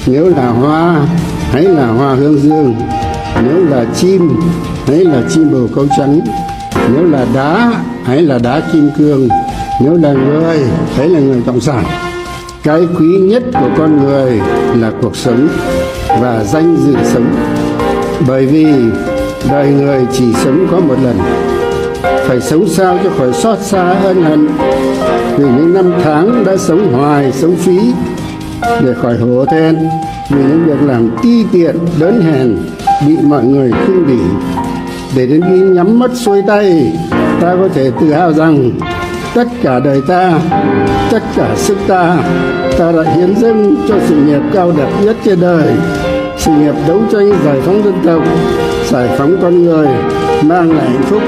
nếu là hoa hãy là hoa hướng dương, nếu là chim hãy là chim bồ câu trắng, nếu là đá hãy là đá kim cương, nếu là người hãy là người cộng sản. Cái quý nhất của con người là cuộc sống và danh dự sống, bởi vì đời người chỉ sống có một lần, phải sống sao cho khỏi xót xa ân hận vì những năm tháng đã sống hoài sống phí, để khỏi hổ thẹn vì những việc làm ti tiện đớn hèn bị mọi người khinh bỉ, để đến khi nhắm mắt xuôi tay ta có thể tự hào rằng tất cả đời ta, tất cả sức ta đã hiến dâng cho sự nghiệp cao đẹp nhất trên đời, sự nghiệp đấu tranh giải phóng dân tộc, giải phóng con người, mang lại hạnh phúc.